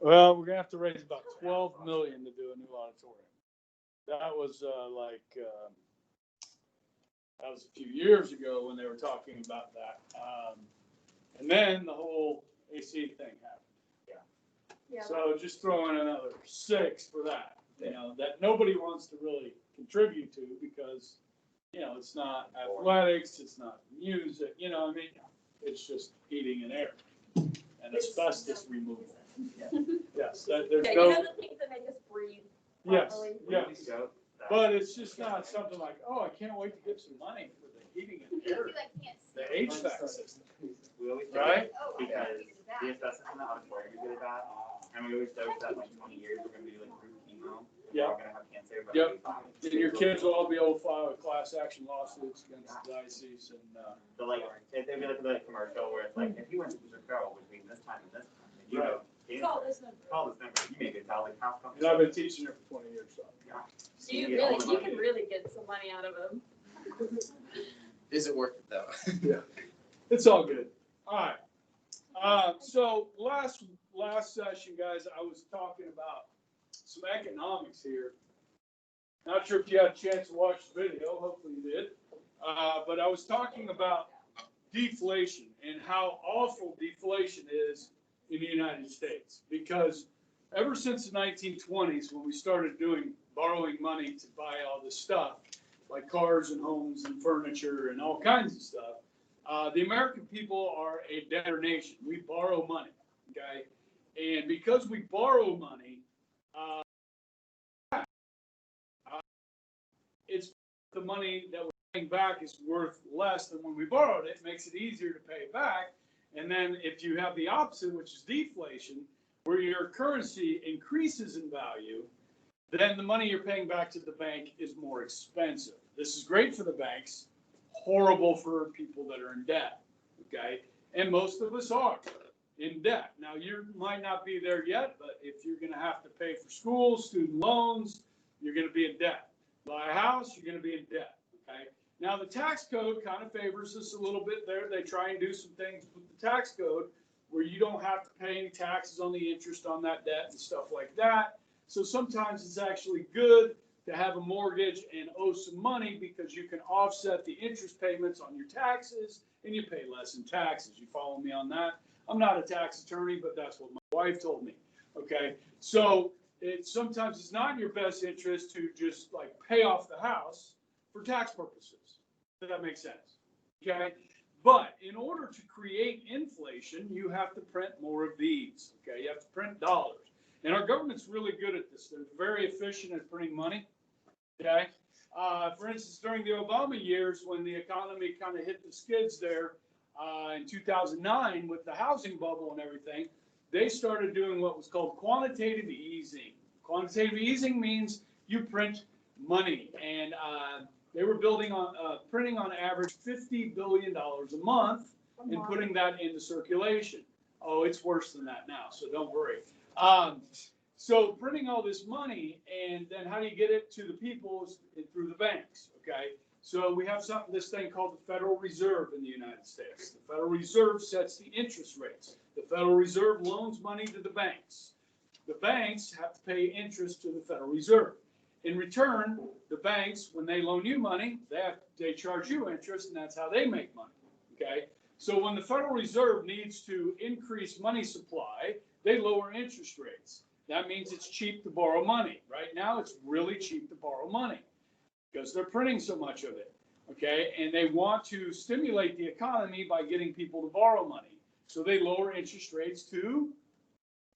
Well, we're gonna have to raise about 12 million to do a new auditorium. That was that was a few years ago when they were talking about that. And then the whole AC thing happened. Yeah. So just throw in another 6 for that, that nobody wants to really contribute to because, it's not athletics, it's not music, it's just heating and air and asbestos removal. Yes, there's Yeah, no. the things that make us breathe Yes, properly. yes. But it's just not something like, oh, I can't wait to get some money for the heating and air, the HVAC system, right? Because the asbestos in the auditorium is really bad, and we always joke that like 20 years we're gonna be like root chemo. Yeah. We're gonna have cancer. But Yep. And your kids will all be able to file class action lawsuits against the diocese and. So like, it'd be like a commercial where it's like, if you went to Chicago between this time and this time, and you Right. have cancer, Call this number. call this number. You may get out like half. And I've been teaching here for 20 years, so. You can really get some money out of them. Is it worth it though? Yeah. It's all good. All right. So last session, guys, I was talking about some economics here. Not sure if you had a chance to watch the video. Hopefully you did. But I was talking about deflation and how awful deflation is in the United States. Because ever since the 1920s, when we started borrowing money to buy all this stuff, like cars and homes and furniture and all kinds of stuff, the American people are a debtor nation. We borrow money, okay? And because we borrow money, it's the money that we're paying back is worth less than when we borrowed it. It makes it easier to pay it back. And then if you have the opposite, which is deflation, where your currency increases in value, then the money you're paying back to the bank is more expensive. This is great for the banks, horrible for people that are in debt, okay? And most of us are in debt. Now, you might not be there yet, but if you're gonna have to pay for school, student loans, you're gonna be in debt. Buy a house, you're gonna be in debt, okay? Now, the tax code kind of favors us a little bit there. They try and do some things with the tax code where you don't have to pay any taxes on the interest on that debt and stuff like that. So sometimes it's actually good to have a mortgage and owe some money because you can offset the interest payments on your taxes and you pay less in taxes. You follow me on that? I'm not a tax attorney, but that's what my wife told me, okay? So sometimes it's not in your best interest to just like pay off the house for tax purposes. Does that make sense? Okay. But in order to create inflation, you have to print more of these. Okay. You have to print dollars. And our government's really good at this. They're very efficient at printing money. Okay. For instance, during the Obama years, when the economy kind of hit the skids there in 2009 with the housing bubble and everything, they started doing what was called quantitative easing. Quantitative easing means you print money, and they were printing on average $50 billion a month and putting that into circulation. Oh, it's worse than that now, so don't worry. So printing all this money, and then how do you get it to the people? Through the banks, okay? So we have this thing called the Federal Reserve in the United States. The Federal Reserve sets the interest rates. The Federal Reserve loans money to the banks. The banks have to pay interest to the Federal Reserve. In return, the banks, when they loan you money, they charge you interest, and that's how they make money, okay? So when the Federal Reserve needs to increase money supply, they lower interest rates. That means it's cheap to borrow money. Right now, it's really cheap to borrow money because they're printing so much of it, okay? And they want to stimulate the economy by getting people to borrow money. So they lower interest rates to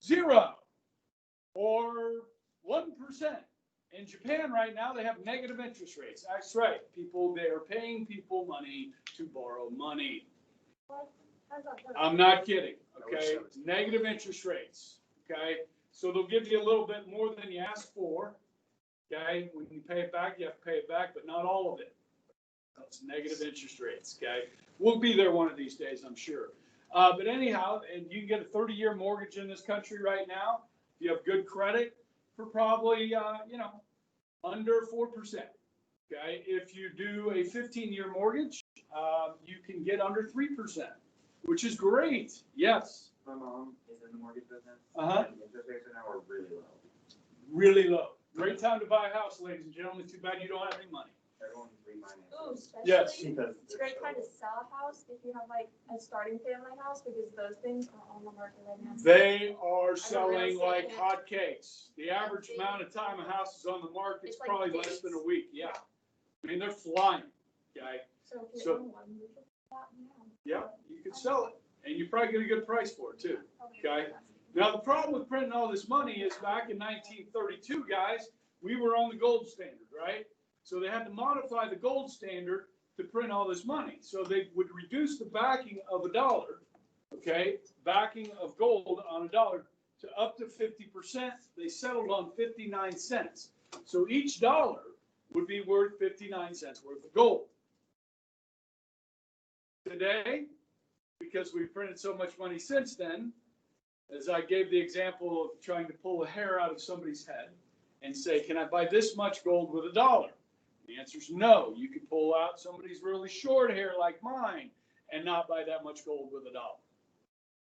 0 or 1%. In Japan right now, they have negative interest rates. That's right. They are paying people money to borrow money. I'm not kidding, okay? Negative interest rates, okay? So they'll give you a little bit more than you ask for, okay? When you pay it back, you have to pay it back, but not all of it. That's negative interest rates, okay? We'll be there one of these days, I'm sure. But anyhow, and you can get a 30-year mortgage in this country right now. If you have good credit, for probably, under 4%. Okay, if you do a 15-year mortgage, you can get under 3%. which is great. Yes. My mom is in the mortgage business. Uh-huh. And the interest rates right now are really low. Really low. Great time to buy a house, ladies and gentlemen. Too bad you don't have any money. Everyone's refinancing. Ooh, especially. Yes. Because It's a great time to sell a house if you have like a starting family house, because those things are on the market right now. They are real selling estate like agent. hotcakes. The average amount of time a house is on the market is It's like probably days. less than a week. Yeah. I mean, they're flying. Okay. So if So- you own one, you can sell that now. Yeah, you can sell it, and you probably get a good price for it too. Probably Okay. not. Now, the problem with printing all this money is back in 1932, guys, we were on the gold standard, right? So they had to modify the gold standard to print all this money. So they would reduce the backing of a dollar, okay, backing of gold on a dollar to up to 50%. They settled on 59 cents. So each dollar would be worth 59 cents worth of gold. Today, because we printed so much money since then, as I gave the example of trying to pull a hair out of somebody's head and say, can I buy this much gold with a dollar? The answer is no. You can pull out somebody's really short hair like mine and not buy that much gold with a dollar.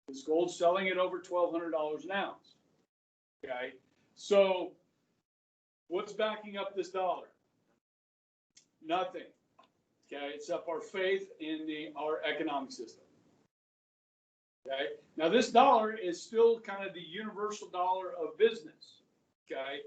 Because gold's selling at over $1,200 an ounce. Okay, so what's backing up this dollar? Nothing. Okay, except our faith in our economic system. Okay, now this dollar is still kind of the universal dollar of business. Okay,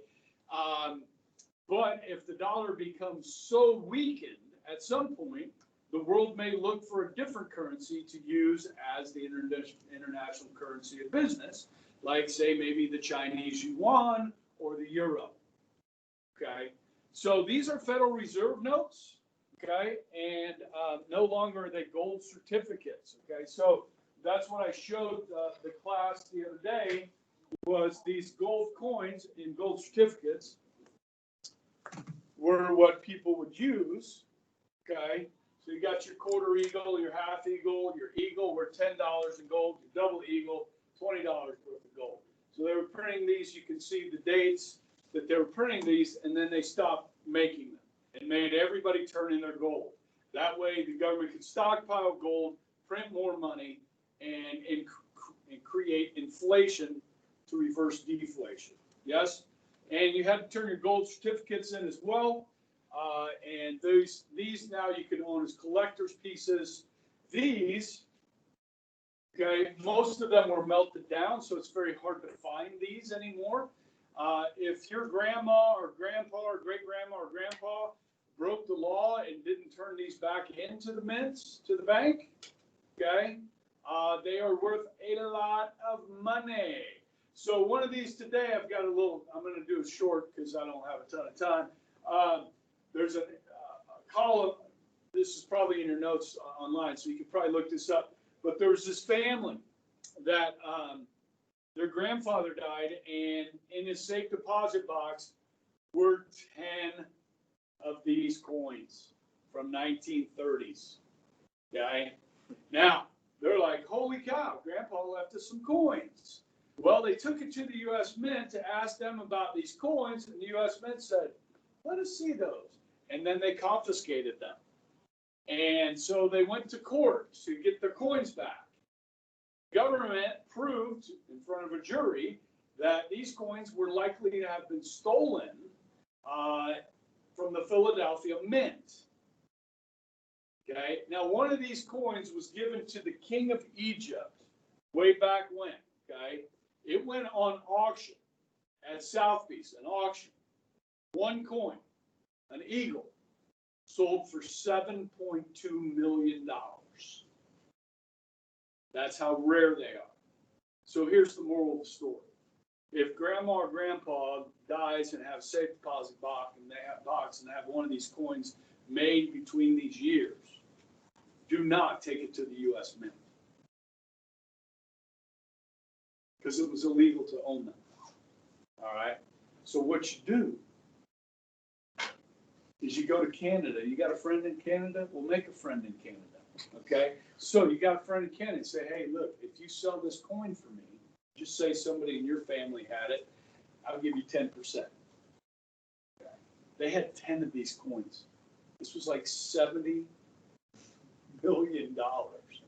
but if the dollar becomes so weakened at some point, the world may look for a different currency to use as the international currency of business, like say maybe the Chinese yuan or the euro. Okay, so these are Federal Reserve notes. Okay, and no longer are they gold certificates. Okay, so that's what I showed the class the other day, was these gold coins in gold certificates were what people would use. Okay, so you got your quarter eagle, your half eagle, your eagle were $10 in gold, your double eagle, $20 worth of gold. So they were printing these. You can see the dates that they were printing these, and then they stopped making them and made everybody turn in their gold. That way the government could stockpile gold, print more money, and create inflation to reverse deflation. Yes? And you had to turn your gold certificates in as well. And these now you can own as collector's pieces. These, okay, most of them were melted down, so it's very hard to find these anymore. If your grandma or grandpa or great-grandma or grandpa broke the law and didn't turn these back into the mints, to the bank, okay, they are worth a lot of money. So one of these today, I've got a little, I'm going to do it short because I don't have a ton of time. There's a column, this is probably in your notes online, so you can probably look this up. But there was this family that their grandfather died, and in his safe deposit box were 10 of these coins from 1930s. Okay? Now, they're like, holy cow, Grandpa left us some coins. Well, they took it to the U.S. Mint to ask them about these coins, and the U.S. Mint said, let us see those. And then they confiscated them. And so they went to court to get their coins back. Government proved in front of a jury that these coins were likely to have been stolen from the Philadelphia Mint. Okay, now one of these coins was given to the King of Egypt way back when. Okay, it went on auction at Sotheby's, an auction. One coin, an eagle, sold for $7.2 million. That's how rare they are. So here's the moral of the story. If grandma or grandpa dies and have a safe deposit box and they have one of these coins made between these years, do not take it to the U.S. Mint, because it was illegal to own them. All right. So what you do is you go to Canada. You got a friend in Canada? Well, make a friend in Canada. Okay. So you got a friend in Canada. Say, hey, look, if you sell this coin for me, just say somebody in your family had it, I'll give you 10%. Okay. They had 10 of these coins. This was like $70 million.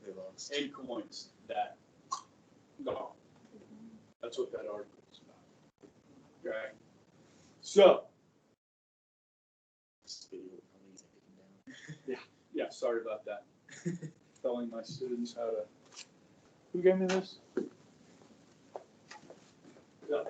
They lost. and coins that gone. That's what that article is about. Okay. So, This video will probably get taken down. yeah, sorry about that. Telling my students how to. Who gave me this? Yeah.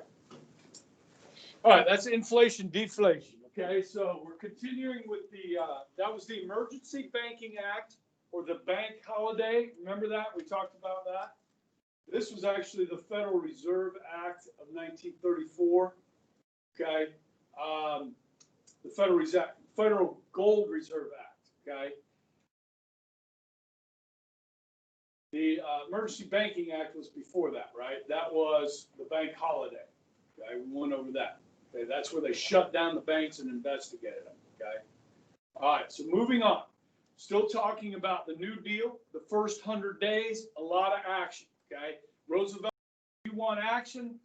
All right, that's inflation deflation. Okay, so we're continuing with the, that was the Emergency Banking Act or the bank holiday. Remember that? We talked about that. This was actually the Federal Reserve Act of 1934. Okay, the Federal Gold Reserve Act. Okay. The Emergency Banking Act was before that, right? That was the bank holiday. Okay, we went over that. Okay, that's where they shut down the banks and investigated them. Okay. All right, so moving on. Still talking about the New Deal, the first 100 days, a lot of action. Okay, Roosevelt, if you want action,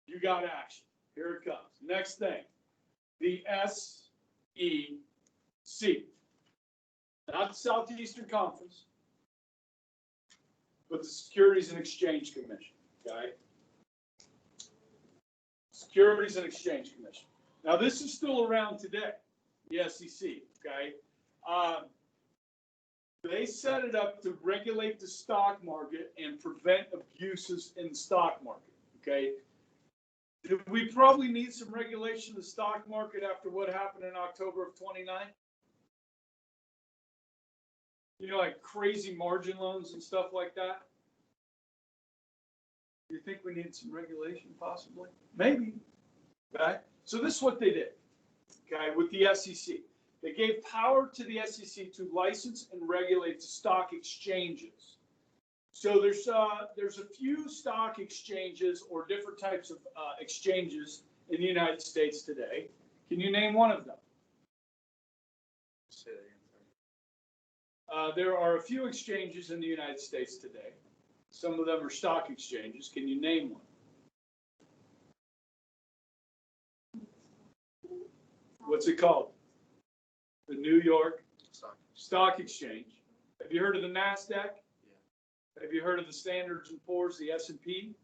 you got action. Here it comes. Next thing, the SEC, not the Southeastern Conference, but the Securities and Exchange Commission, okay? Securities and Exchange Commission. Now, this is still around today, the SEC, okay? They set it up to regulate the stock market and prevent abuses in the stock market, okay? We probably need some regulation of the stock market after what happened in October of 29. You know, like crazy margin loans and stuff like that. You think we need some regulation possibly? Maybe. Okay. So this is what they did. Okay, with the SEC. They gave power to the SEC to license and regulate the stock exchanges. So there's a few stock exchanges or different types of exchanges in the United States today. Can you name one of them? Say that again, sorry. There are a few exchanges in the United States today. Some of them are stock exchanges. Can you name one? What's it called? The New York Stock Exchange. Have you heard of the NASDAQ? Yeah. Have you heard of the Standards and Poor's, the S&P?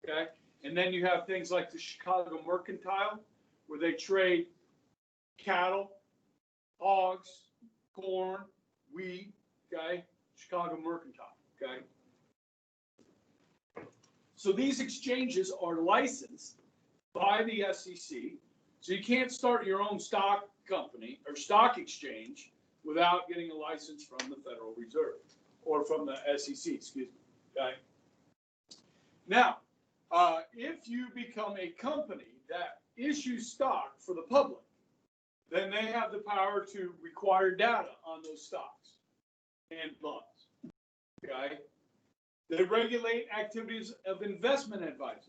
Okay. And then you have things like the Chicago Mercantile, where they trade cattle, hogs, corn, wheat, okay? Chicago Mercantile, okay? So these exchanges are licensed by the SEC. So you can't start your own stock company or stock exchange without getting a license from the Federal Reserve or from the SEC, excuse me, okay? Now, if you become a company that issues stock for the public, then they have the power to require data on those stocks and bonds, okay? They regulate activities of investment advisors,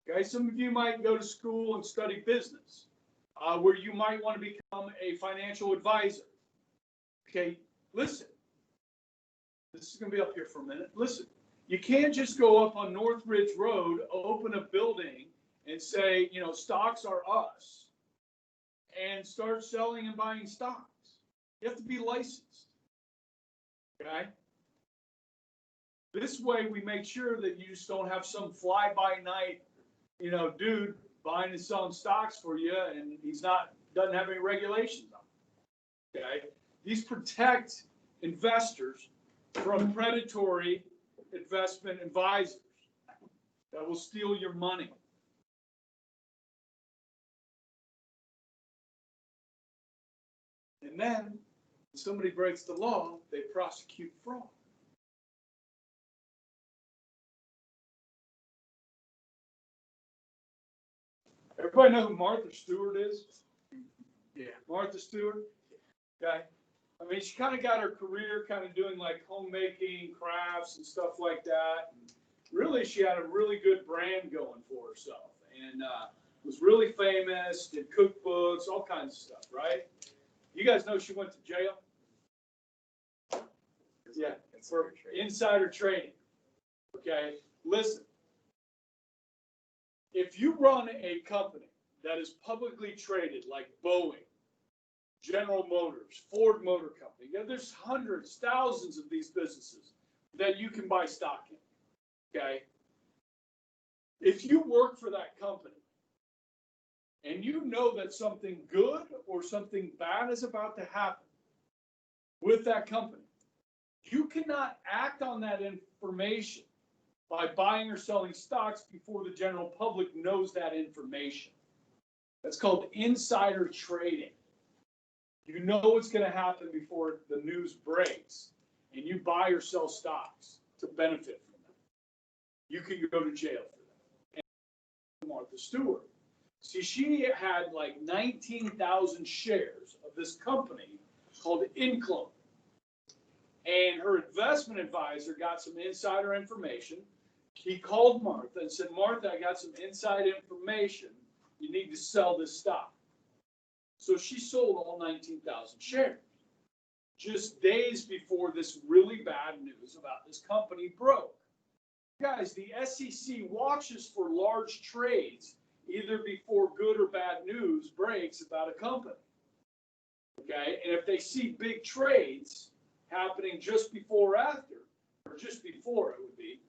okay? Some of you might go to school and study business, where you might want to become a financial advisor, okay? Listen, this is going to be up here for a minute. Listen, you can't just go up on Northridge Road, open a building, and say, you know, stocks are us, and start selling and buying stocks. You have to be licensed, okay? This way, we make sure that you just don't have some fly-by-night, you know, dude buying and selling stocks for you, and doesn't have any regulations on it, okay? These protect investors from predatory investment advisors that will steal your money. And then, when somebody breaks the law, they prosecute fraud. Everybody know who Martha Stewart is? Yeah. Martha Stewart? Okay. I mean, she kind of got her career kind of doing like homemaking, crafts, and stuff like that. And really, she had a really good brand going for herself, and was really famous, did cookbooks, all kinds of stuff, right? You guys know she went to jail? Yeah, for insider trading. Okay, listen. If you run a company that is publicly traded like Boeing, General Motors, Ford Motor Company, there's hundreds, thousands of these businesses that you can buy stock in, okay? If you work for that company and you know that something good or something bad is about to happen with that company, you cannot act on that information by buying or selling stocks before the general public knows that information. That's called insider trading. You know what's going to happen before the news breaks, and you buy or sell stocks to benefit from them. You can go to jail for that. And Martha Stewart. See, she had like 19,000 shares of this company called Inclone. And her investment advisor got some insider information. He called Martha and said, Martha, I got some inside information. You need to sell this stock. So she sold all 19,000 shares just days before this really bad news about this company broke. Guys, the SEC watches for large trades either before good or bad news breaks about a company. Okay, and if they see big trades happening just before or after, or just before it would be,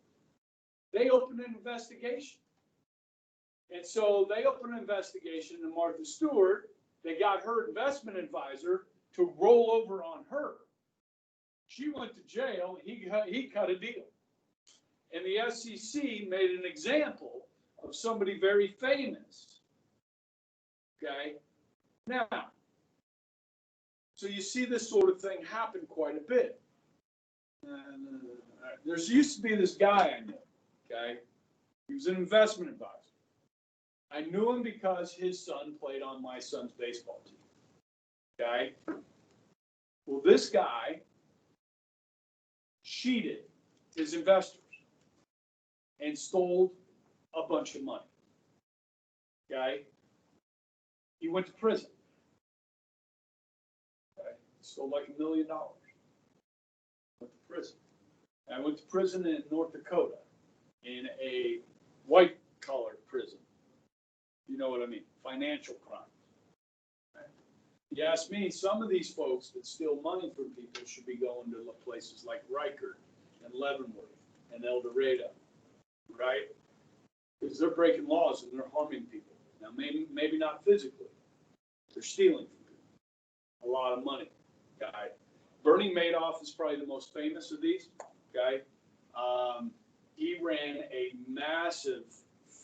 they open an investigation. And so they opened an investigation into Martha Stewart. They got her investment advisor to roll over on her. She went to jail. He cut a deal. And the SEC made an example of somebody very famous. Okay? Now, so you see this sort of thing happen quite a bit. There used to be this guy I knew. Okay? He was an investment advisor. I knew him because his son played on my son's baseball team. Okay? Well, this guy cheated his investors and stole a bunch of money. Okay? He went to prison. Okay? Stole like $1 million. Went to prison. I went to prison in North Dakota in a white-collar prison. You know what I mean? Financial crime. Okay? You ask me, some of these folks that steal money from people should be going to places like Riker and Leavenworth and El Dorado, right? Because they're breaking laws and they're harming people. Now, maybe not physically. They're stealing from people. A lot of money, guy. Bernie Madoff is probably the most famous of these, guy. He ran a massive,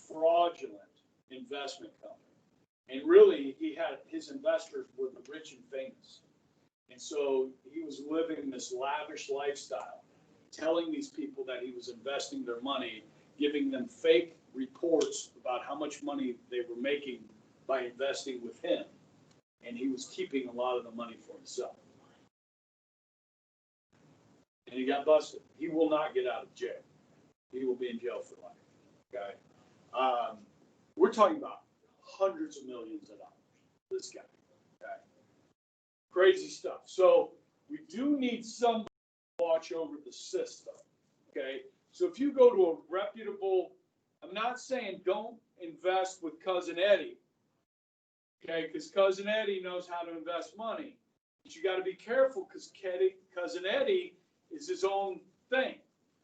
fraudulent investment company. And really, his investors were the rich and famous. And so he was living this lavish lifestyle, telling these people that he was investing their money, giving them fake reports about how much money they were making by investing with him. And he was keeping a lot of the money for himself. And he got busted. He will not get out of jail. He will be in jail for life. Okay? We're talking about hundreds of millions of dollars. This guy. Okay? Crazy stuff. So we do need somebody to watch over the system. Okay? So if you go to a reputable, I'm not saying don't invest with Cousin Eddie. Okay? Because Cousin Eddie knows how to invest money. But you got to be careful because Cousin Eddie is his own thing.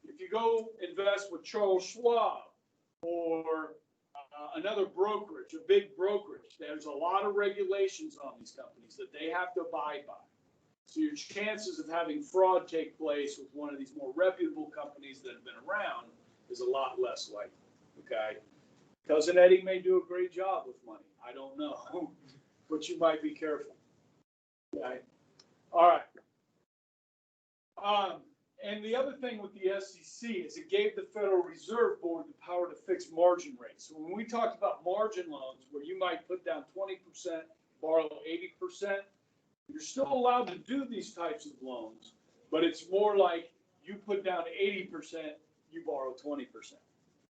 If you go invest with Charles Schwab or another brokerage, a big brokerage, there's a lot of regulations on these companies that they have to abide by. So your chances of having fraud take place with one of these more reputable companies that have been around is a lot less likely. Okay? Cousin Eddie may do a great job with money. I don't know. But you might be careful. Okay? All right. And the other thing with the SEC is it gave the Federal Reserve Board the power to fix margin rates. So when we talked about margin loans, where you might put down 20%, borrow 80%, you're still allowed to do these types of loans, but it's more like you put down 80%, you borrow 20%.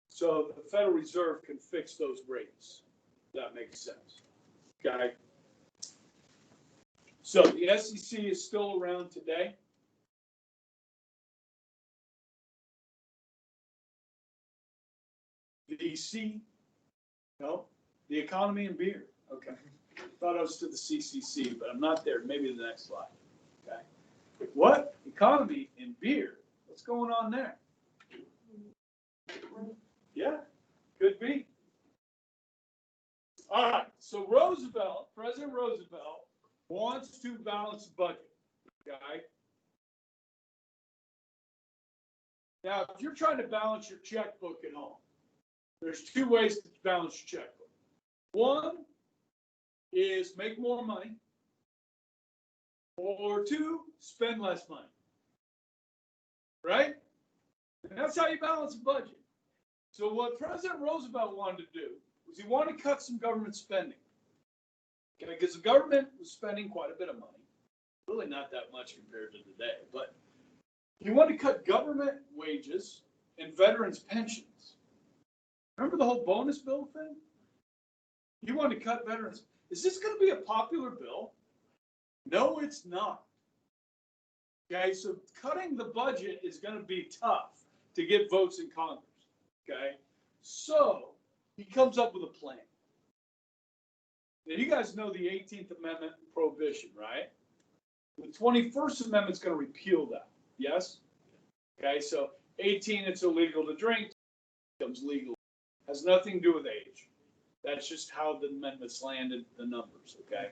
So the Federal Reserve can fix those rates. That makes sense. Okay. So the SEC is still around today. The the economy and beer. Okay. Thought I was to the CCC, but I'm not there. Maybe the next slide. Okay. What? Economy and beer. What's going on there? Yeah, could be. All right, so President Roosevelt wants to balance the budget, okay? Now, if you're trying to balance your checkbook at home, there's two ways to balance your checkbook. One is make more money, or two, spend less money, right? And that's how you balance a budget. So what President Roosevelt wanted to do was he wanted to cut some government spending. Okay, because the government was spending quite a bit of money. Really not that much compared to today, but he wanted to cut government wages and veterans' pensions. Remember the whole bonus bill thing? He wanted to cut veterans. Is this going to be a popular bill? No, it's not. Okay, so cutting the budget is going to be tough to get votes in Congress. Okay, so he comes up with a plan. Now, you guys know the 18th Amendment prohibition, right? The 21st Amendment is going to repeal that. Yes? Okay, so 18, it's illegal to drink, becomes legal. Has nothing to do with age. That's just how the amendments landed the numbers, okay?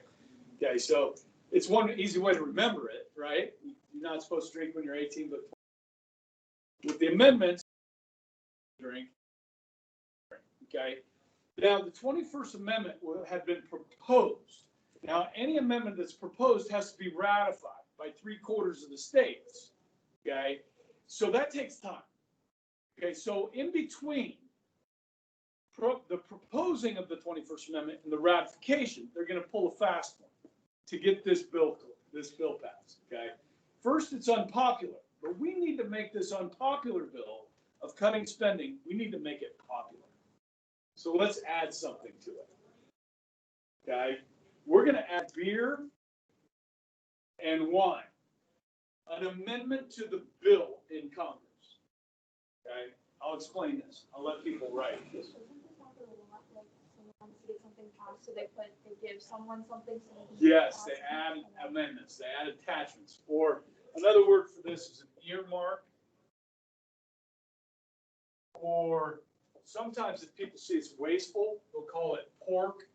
Okay, so it's one easy way to remember it, right? You're not supposed to drink when you're 18, but with the amendments, drink, okay? Now, the 21st Amendment had been proposed. Now, any amendment that's proposed has to be ratified by 3/4 of the states, okay? So that takes time. Okay, so in between the proposing of the 21st Amendment and the ratification, they're going to pull a fast one to get this bill passed, okay? First, it's unpopular, but we need to make this unpopular bill of cutting spending, we need to make it popular. So let's add something to it, okay? We're going to add beer and wine, an amendment to the bill in Congress, okay? I'll explain this. I'll let people write this. So they give someone something. So Yes, they add amendments, they add attachments, or another word for this is an earmark, or sometimes if people see it's wasteful, they'll call it pork.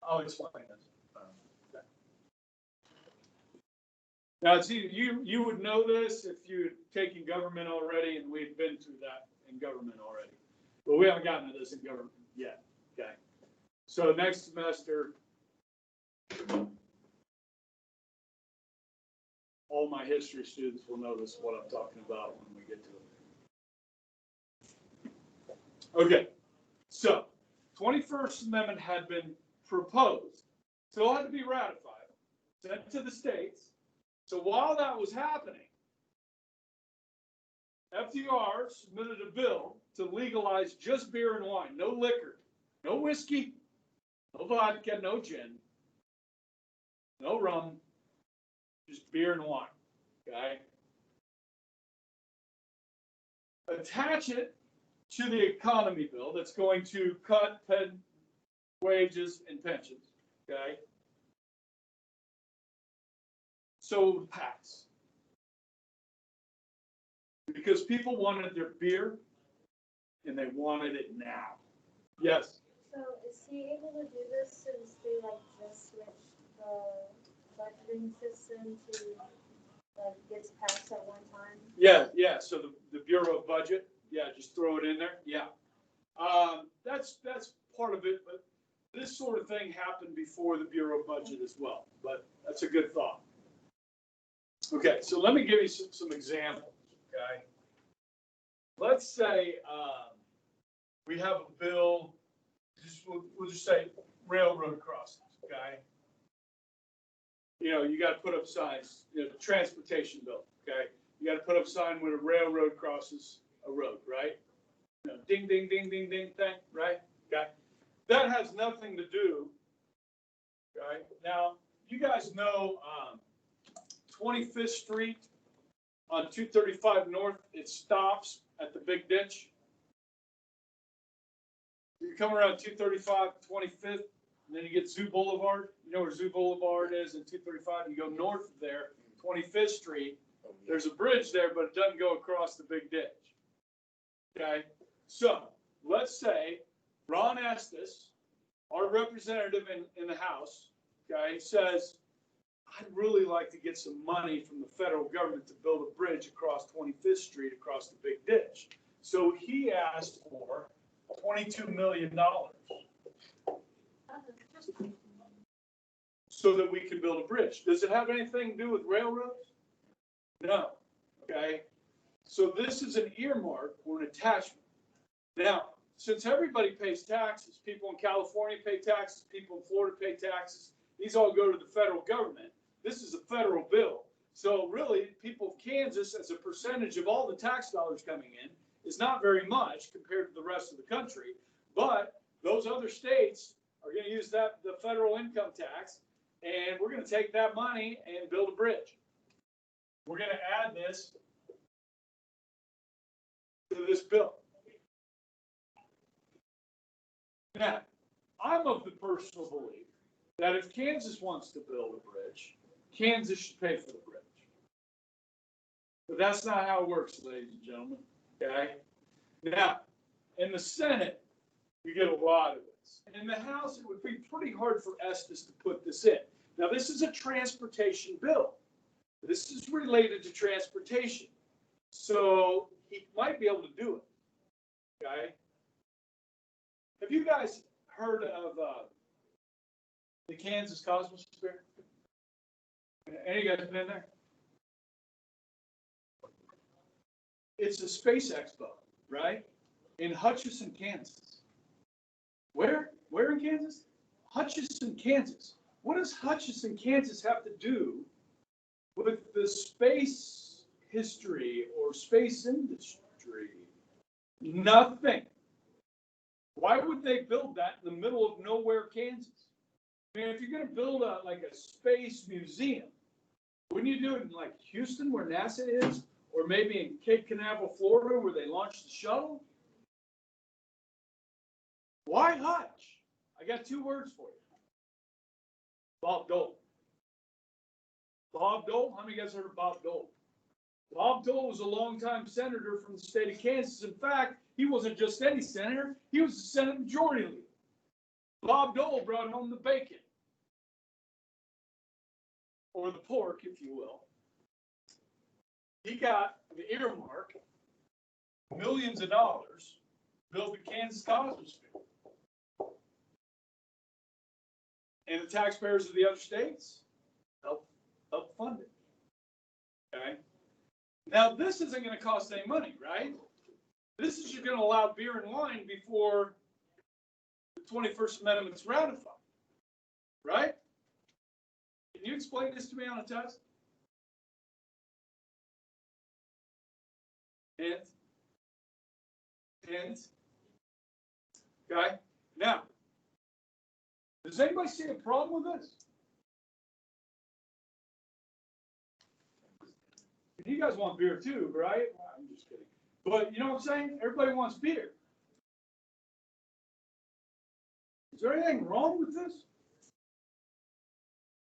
I'll explain this. Okay. Now, it's you would know this if you'd taken government already, and we've been through that in government already. But we haven't gotten to this in government yet. Okay. So next semester, all my history students will notice what I'm talking about when we get to it. Okay. So 21st Amendment had been proposed, still had to be ratified, sent to the states. So while that was happening, FDR submitted a bill to legalize just beer and wine, no liquor, no whiskey, no vodka, no gin, no rum, just beer and wine, okay? Attach it to the economy bill that's going to cut wages and pensions, okay? So it would pass. Because people wanted their beer and they wanted it now. Yes? So is he able to do this since they just switched the budgeting system to gets passed at one time? Yeah. So the Bureau of Budget, yeah, just throw it in there. Yeah. That's part of it, but this sort of thing happened before the Bureau of Budget as well. But that's a good thought. Okay, so let me give you some examples, okay? Let's say we have a bill, we'll just say railroad crossings, okay? You know, you got to put up signs, transportation bill, okay? You got to put up sign when a railroad crosses a road, right? Ding, ding, ding, ding, ding, thing, right? Okay. That has nothing to do, okay? Now, you guys know 25th Street on 235 North, it stops at the big ditch. You come around 235, 25th, and then you get Zoo Boulevard. You know where Zoo Boulevard is in 235. You go north of there, 25th Street. Oh, yeah. There's a bridge there, but it doesn't go across the big ditch. Okay? So let's say Ron Estes, our representative in the House, okay, says, I'd really like to get some money from the federal government to build a bridge across 25th Street across the big ditch. So he asked for $22 million so that we can build a bridge. Does it have anything to do with railroads? No. Okay. So this is an earmark or an attachment. Now, since everybody pays taxes, people in California pay taxes, people in Florida pay taxes, these all go to the federal government. This is a federal bill. So really, people of Kansas, as a percentage of all the tax dollars coming in, is not very much compared to the rest of the country. But those other states are going to use the federal income tax, and we're going to take that money and build a bridge. We're going to add this to this bill. Now, I'm of the personal belief that if Kansas wants to build a bridge, Kansas should pay for the bridge. But that's not how it works, ladies and gentlemen. Okay? Now, in the Senate, you get a lot of this. In the House, it would be pretty hard for Estes to put this in. Now, this is a transportation bill. This is related to transportation. So he might be able to do it. Okay? Have you guys heard of the Kansas Cosmosphere? Any of you guys been there? It's a space expo, right? In Hutchinson, Kansas. Where? Where in Kansas? Hutchinson, Kansas. What does Hutchinson, Kansas have to do with the space history or space industry? Nothing. Why would they build that in the middle of nowhere, Kansas? I mean, if you're going to build like a space museum, wouldn't you do it in like Houston, where NASA is, or maybe in Cape Canaveral, Florida, where they launched the shuttle? Why Hutch? I got two words for you. Bob Dole. Bob Dole? How many of you guys heard of Bob Dole? Bob Dole was a longtime senator from the state of Kansas. In fact, he wasn't just any senator. He was the Senate Majority Leader. Bob Dole brought home the bacon. Or the pork, if you will. He got the earmark, millions of dollars, built the Kansas Cosmosphere. And the taxpayers of the other states help fund it. Okay? Now, this isn't going to cost any money, right? This is just going to allow beer and wine before the 21st Amendment's ratified, right? Can you explain this to me on a test? Hint. Okay. Now, does anybody see a problem with this? You guys want beer too, right? I'm just kidding. But you know what I'm saying? Everybody wants beer. Is there anything wrong with this?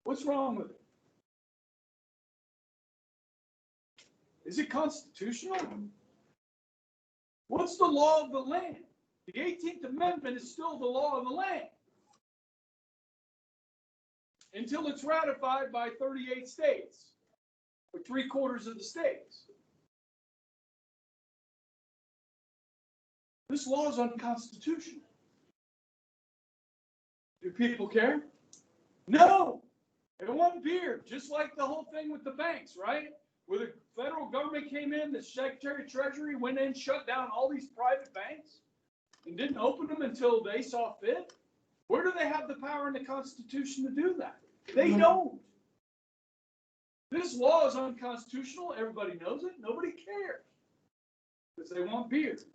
What's wrong with it? Is it constitutional? What's the law of the land? The 18th Amendment is still the law of the land until it's ratified by 38 states, or 3/4 of the states. This law is unconstitutional. Do people care? No. They want beer, just like the whole thing with the banks, right? Where the federal government came in, the Secretary of Treasury went in, shut down all these private banks, and didn't open them until they saw fit. Where do they have the power in the Constitution to do that? They don't. This law is unconstitutional. Everybody knows it. Nobody cares. Because they want beer. They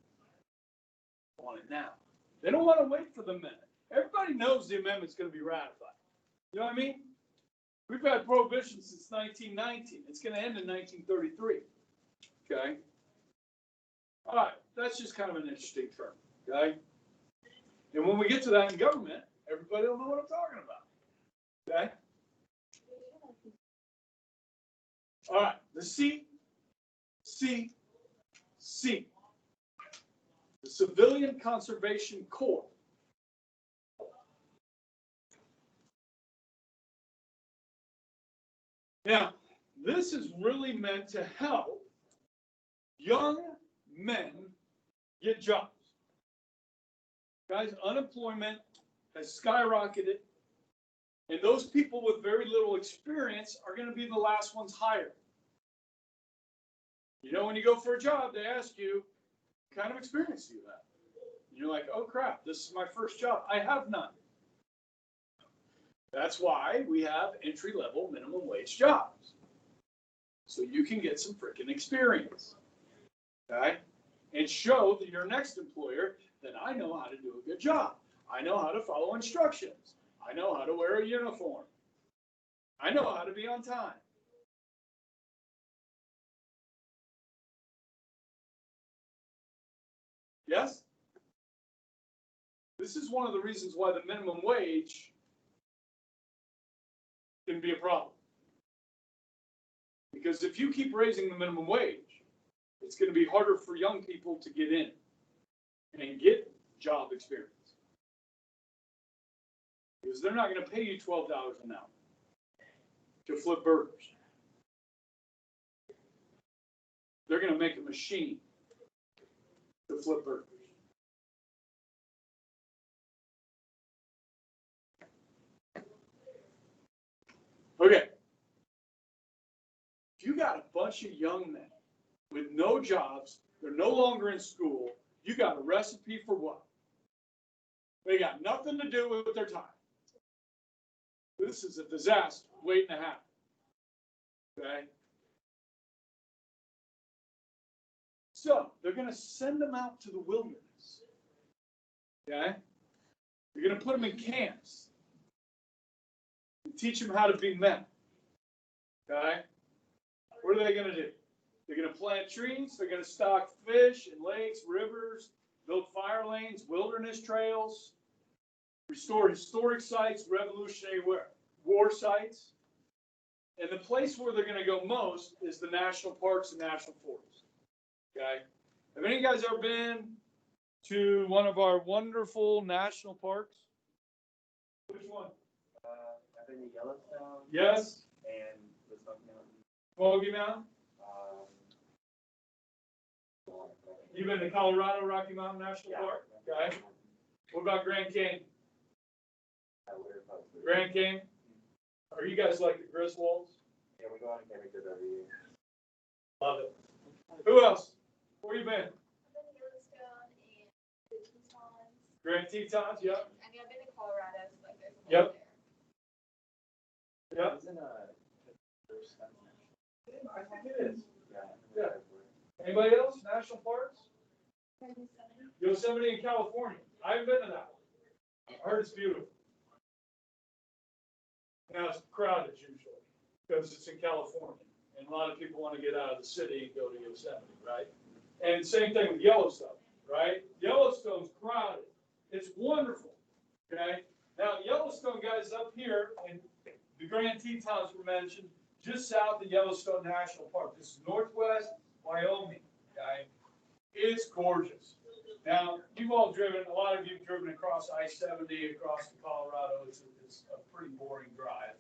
want it now. They don't want to wait for the amendment. Everybody knows the amendment's going to be ratified. You know what I mean? We've had prohibition since 1919. It's going to end in 1933. Okay? All right. That's just kind of an interesting term. Okay? And when we get to that in government, everybody will know what I'm talking about. Okay? All right, the C. The Civilian Conservation Corps. Now, this is really meant to help young men get jobs. Guys, unemployment has skyrocketed, and those people with very little experience are going to be the last ones hired. You know, when you go for a job, they ask you, what kind of experience do you have? And you're like, oh crap, this is my first job. I have none. That's why we have entry-level minimum wage jobs. So you can get some freaking experience. Okay? And show that your next employer that I know how to do a good job. I know how to follow instructions. I know how to wear a uniform. I know how to be on time. Yes? This is one of the reasons why the minimum wage can be a problem. Because if you keep raising the minimum wage, it's going to be harder for young people to get in and get job experience. Because they're not going to pay you $12 an hour to flip burgers. They're going to make a machine to flip burgers. Okay. If you got a bunch of young men with no jobs, they're no longer in school, you got a recipe for what? They got nothing to do with their time. This is a disaster waiting to happen. Okay? So they're going to send them out to the wilderness. Okay? They're going to put them in camps. Teach them how to be men. Okay? What are they going to do? They're going to plant trees. They're going to stock fish in lakes, rivers, build fire lanes, wilderness trails, restore historic sites, Revolutionary War sites. And the place where they're going to go most is the national parks and national forests. Okay? Have any of you guys ever been to one of our wonderful national parks? Which one? I've been to Yellowstone. Yes? And the Smoky Mountain. Smoky Mountain? Um, You've been to Colorado Rocky Mountain National Park? Okay. What about Grand Canyon? Grand Canyon? Are you guys like the Griswolds? Yeah, we go on a camping trip every year. Love it. Who else? Where you been? I've been to Yellowstone and the Tetons. Grand Tetons, yep. I mean, I've been to Colorado, so like there's a Yep. lot there. Yep. Isn't first I think it is. Yeah. Anybody else? National parks? Yosemite. Yosemite in California. I haven't been to that one. I heard it's beautiful. Now it's crowded usually because it's in California. And a lot of people want to get out of the city and go to Yosemite, right? And same thing with Yellowstone, right? Yellowstone's crowded. It's wonderful, okay? Now, Yellowstone, guys, up here, and the Grand Tetons were mentioned, just south of Yellowstone National Park. This is northwest Wyoming, okay? It's gorgeous. Now, you've all driven, a lot of you have driven across I-70, across to Colorado. It's a pretty boring drive,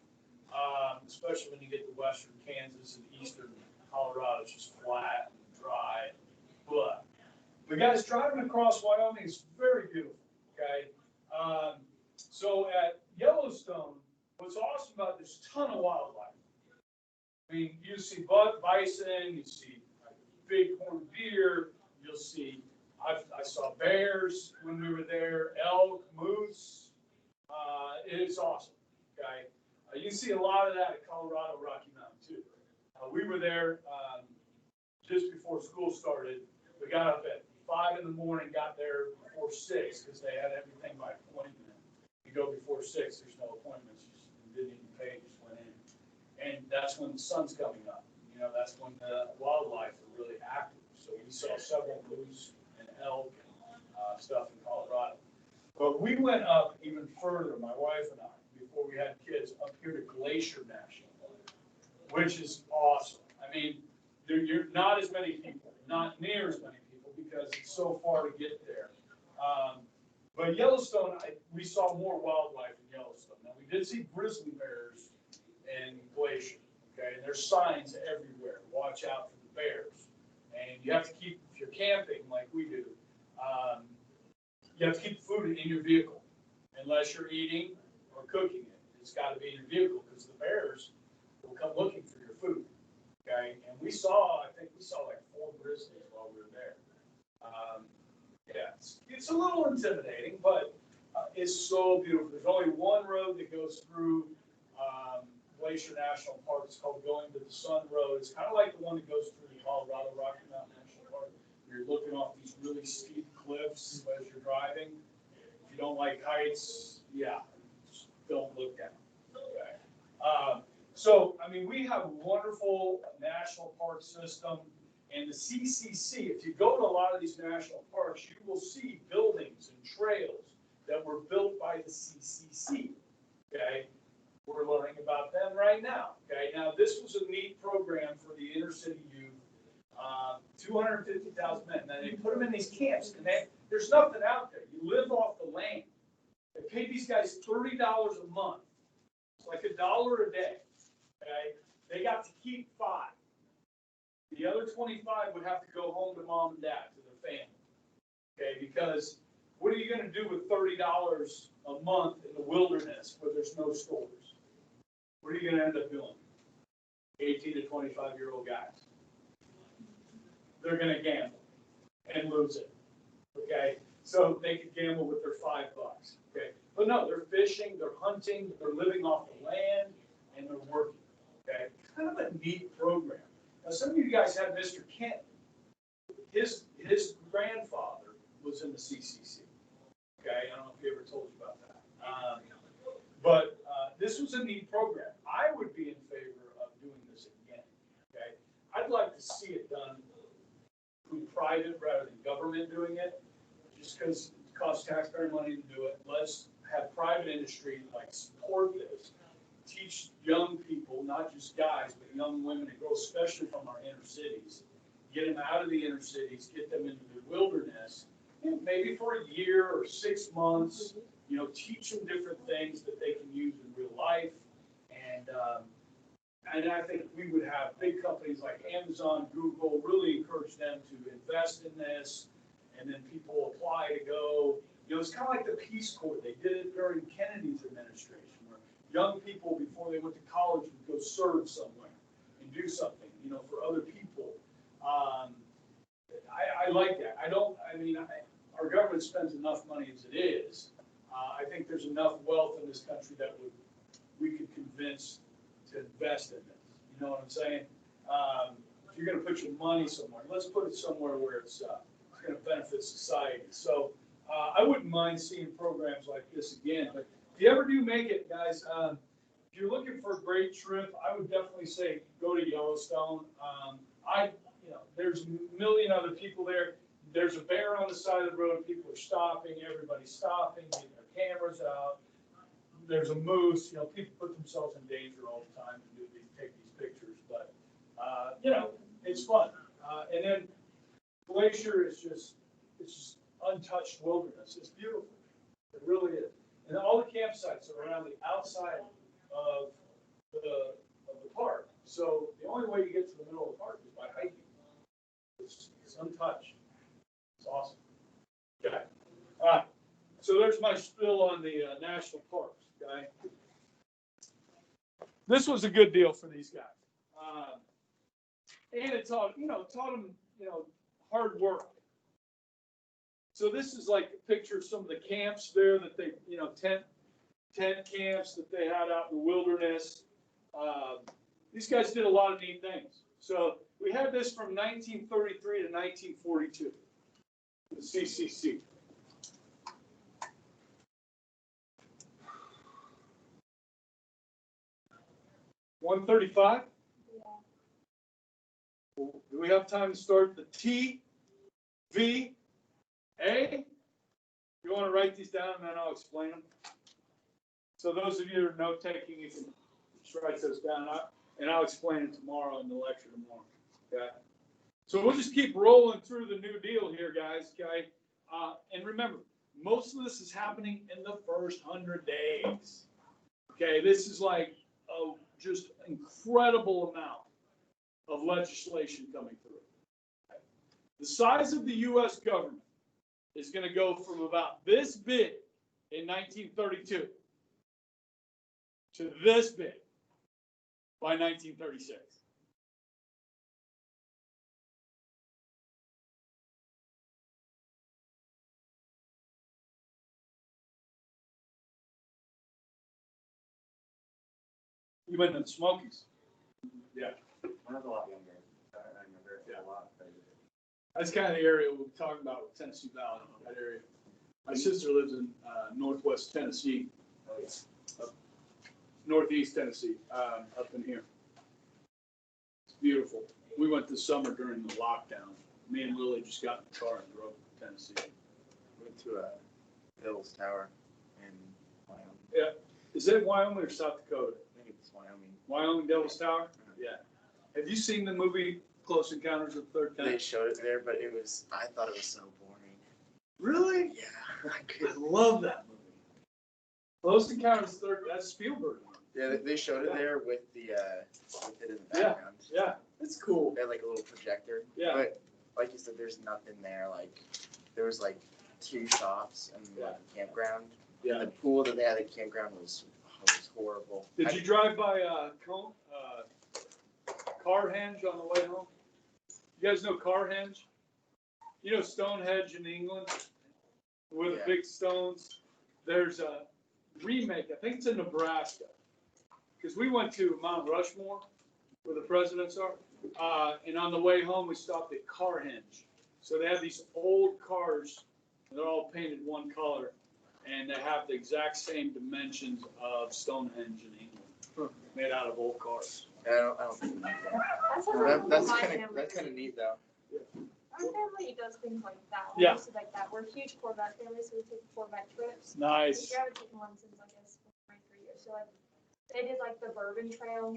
especially when you get to western Kansas and eastern Colorado. It's just flat and dry. But guys, driving across Wyoming is very beautiful, okay? So at Yellowstone, what's awesome about this ton of wildlife. I mean, you see bison, you see bighorn deer, you'll see, I saw bears when we were there, elk, moose. It's awesome, okay? You see a lot of that at Colorado Rocky Mountain too. We were there just before school started. We got up at 5 in the morning, got there before 6 because they had everything by appointment. You go before 6, there's no appointments. You didn't even pay, just went in. And that's when the sun's coming up. You know, that's when the wildlife are really active. So we saw several moose and elk and stuff in Colorado. But we went up even further, my wife and I, before we had kids, up here to Glacier National Park, which is awesome. I mean, you're not as many people, not near as many people, because it's so far to get there. But Yellowstone, we saw more wildlife in Yellowstone. Now, we did see grizzly bears in Glacier, okay? And there's signs everywhere, watch out for the bears. And you have to keep, if you're camping like we do, you have to keep the food in your vehicle, unless you're eating or cooking it. It's got to be in your vehicle, because the bears will come looking for your food, okay? And I think we saw like 4 grizzlies while we were there. Yeah, it's a little intimidating, but it's so beautiful. There's only one road that goes through Glacier National Park. It's called Going to the Sun Road. It's kind of like the one that goes through the Colorado Rocky Mountain National Park. You're looking off these really steep cliffs as you're driving. If you don't like heights, yeah, just don't look down. Okay. So, I mean, we have a wonderful national park system. And the CCC, if you go to a lot of these national parks, you will see buildings and trails that were built by the CCC, okay? We're learning about them right now, okay? Now, this was a neat program for the inner city youth, 250,000 men. Now, they put them in these camps, and there's nothing out there. You live off the land. They paid these guys $30 a month. It's like $1 a day, okay? They got to keep 5. The other 25 would have to go home to mom and dad, to their family, okay? Because what are you going to do with $30 a month in the wilderness where there's no stores? What are you going to end up doing? 18 to 25-year-old guys. They're going to gamble and lose it, okay? So they could gamble with their $5, okay? But no, they're fishing, they're hunting, they're living off the land, and they're working, okay? Kind of a neat program. Now, some of you guys have Mr. Kent. His grandfather was in the CCC. Okay, I don't know if he ever told you about that. But this was a neat program. I would be in favor of doing this again. Okay, I'd like to see it done through private rather than government doing it, just because it costs taxpayer money to do it. Let's have private industry support this. Teach young people, not just guys, but young women and girls, especially from our inner cities, get them out of the inner cities, get them into the wilderness, maybe for a year or 6 months, teach them different things that they can use in real life. And I think we would have big companies like Amazon, Google, really encourage them to invest in this, and then people apply to go. It's kind of like the Peace Corps. They did it during Kennedy's administration. Young people, before they went to college, would go serve somewhere and do something, for other people. I like that. Our government spends enough money as it is. I think there's enough wealth in this country that we could convince to invest in this. You know what I'm saying? If you're going to put your money somewhere, let's put it somewhere where it's going to benefit society. So I wouldn't mind seeing programs like this again, but if you ever do make it, guys, if you're looking for a great trip, I would definitely say go to Yellowstone. There's a million other people there. There's a bear on the side of the road. People are stopping. Everybody's stopping, getting their cameras out. There's a moose. People put themselves in danger all the time to take these pictures. But it's fun. And then Glacier is it's just untouched wilderness. It's beautiful. It really is. And all the campsites are around the outside of the park. So the only way you get to the middle of the park is by hiking. It's untouched. It's awesome. Okay. All right. So there's my spill on the national parks. Okay. This was a good deal for these guys. And it taught them, hard work. So this is like a picture of some of the camps there that they, tent camps that they had out in the wilderness. These guys did a lot of neat things. So we had this from 1933 to 1942, the CCC. $135? Do we have time to start the TVA? You want to write these down and then I'll explain them? So those of you who are note taking, you can just write those down and I'll explain it tomorrow in the lecture tomorrow. Okay? So we'll just keep rolling through the New Deal here, guys. Okay? And remember, most of this is happening in the first 100 days. Okay? This is like a just incredible amount of legislation coming through. Okay? The size of the U.S. government is going to go from about this big in 1932 to this big by 1936. You went to the Smokies. Yeah. When I was a lot younger, I remember it a lot. But That's kind of the area we're talking about with Tennessee Valley, that area. My sister lives in northwest Tennessee, oh, yeah. northeast Tennessee, up in here. It's beautiful. We went this summer during the lockdown. Me and Lily just got in the car and drove to Tennessee. Went to Bill's Tower in Wyoming. Yeah. Is that Wyoming or South Dakota? I think it's Wyoming. Wyoming Devil's Tower? Yeah. Have you seen the movie Close Encounters of the Third They Kind? showed it there, but I thought it was so boring. Really? Yeah. I love that movie. Close Encounters of the Third, that's Spielberg. Yeah, they showed it there with it in the Yeah. background. Yeah, it's cool. They had like a little projector. Yeah. But like you said, there's nothing there. Like there was like 2 shops and like a campground. Yeah. And the pool that they had at the campground was horrible. Did you drive by Carhenge on the way home? You guys know Carhenge? You know Stonehenge in England? With the Yeah. big stones? There's a remake, I think it's in Nebraska. Because we went to Mount Rushmore, where the presidents are. And on the way home, we stopped at Carhenge. So they have these old cars, and they're all painted one color, and they have the exact same dimensions of Stonehenge in England, made out of old cars. I don't think we need that. That sounds like That's my kind family. of neat though. Our family does things like that. Yeah. We used to like that. We're a huge Corvette family, so we take Corvette trips. Nice. We haven't taken one since, I guess, 23 years. So like, they did like the Bourbon Trail